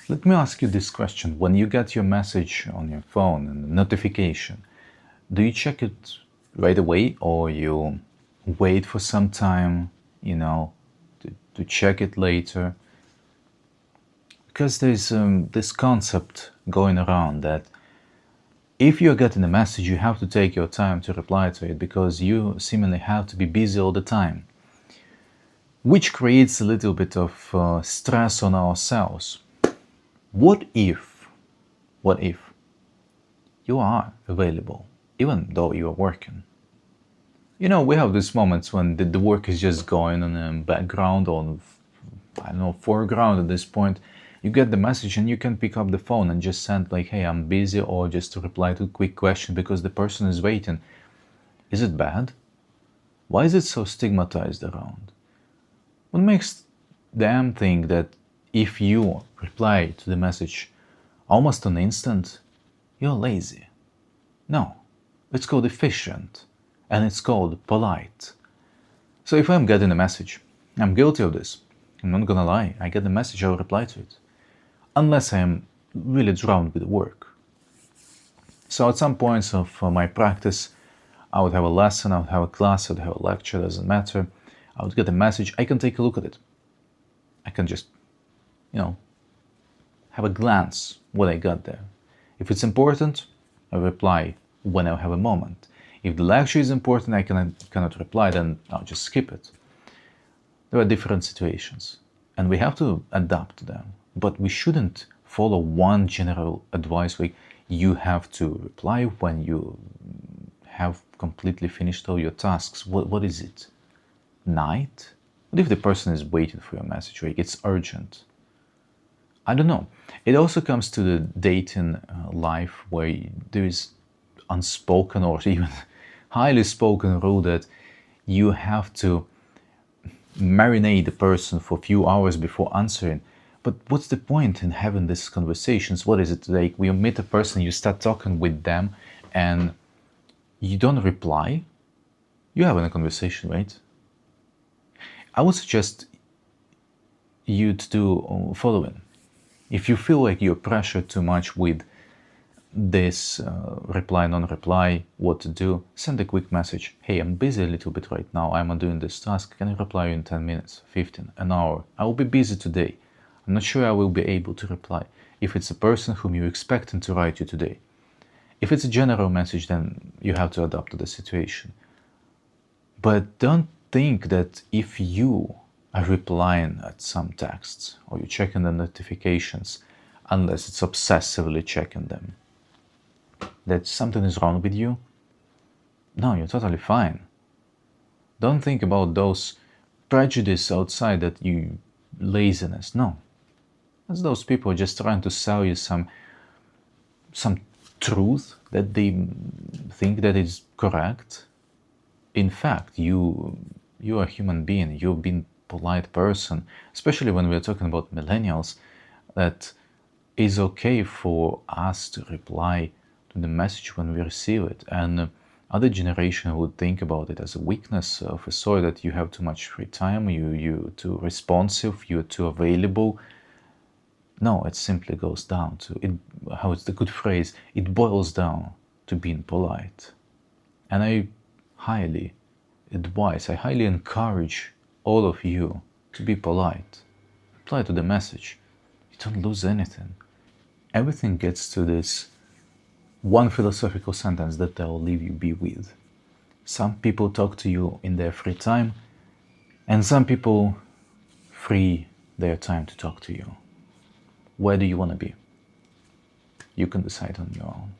Let me ask you this question. When you get your message on your phone and the notification, do you check it right away or you wait for some time, to check it later? Because there's this concept going around that if you're getting a message, you have to take your time to reply to it because you seemingly have to be busy all the time, which creates a little bit of stress on ourselves. What if you are available even though you are working? We have these moments when the work is just going on in the background or, I don't know, foreground at this point. You get the message and you can pick up the phone and just send like, hey, I'm busy, or just to reply to a quick question because the person is waiting. Is it bad? Why is it so stigmatized around? What makes them think that if you reply to the message almost on the instant, you're lazy? No, it's called efficient and it's called polite. So if I'm getting a message, I'm guilty of this. I'm not gonna lie, I get the message, I'll reply to it. Unless I'm really drowned with work. So at some points of my practice, I would have a lesson, I would have a class, I would have a lecture, doesn't matter. I would get a message, I can take a look at it. I can just, have a glance what I got there. If it's important, I reply when I have a moment. If the lecture is important, I cannot reply, then I'll just skip it. There are different situations, and we have to adapt to them. But we shouldn't follow one general advice like you have to reply when you have completely finished all your tasks. What is it? Night? What if the person is waiting for your message? Like it's urgent? I don't know. It also comes to the dating life where there is unspoken or even highly spoken rule that you have to marinate the person for a few hours before answering. But what's the point in having these conversations? What is it like? We meet a person, you start talking with them, and you don't reply? You're having a conversation, right? I would suggest you to do following. If you feel like you're pressured too much with this reply, non-reply, what to do, send a quick message. Hey, I'm busy a little bit right now. I'm doing this task. Can I reply you in 10 minutes, 15, an hour? I will be busy today. I'm not sure I will be able to reply. If it's a person whom you're expecting to write you today. If it's a general message, then you have to adapt to the situation. But don't think that if you are replying at some texts or you're checking the notifications, unless it's obsessively checking them, that something is wrong with you. No, you're totally fine. Don't think about those prejudices outside that you laziness. No. That's those people just trying to sell you some truth that they think that is correct. In fact, you are a human being. You've been a polite person, especially when we're talking about millennials, that is okay for us to reply to the message when we receive it. And other generation would think about it as a weakness of a sort that you have too much free time, you're too responsive, you're too available. No, it simply goes down to it. How it's the good phrase? It boils down to being polite. And I highly advise, I highly encourage all of you to be polite. Reply to the message. You don't lose anything. Everything gets to this one philosophical sentence that I'll leave you be with. Some people talk to you in their free time, and some people free their time to talk to you. Where do you want to be? You can decide on your own.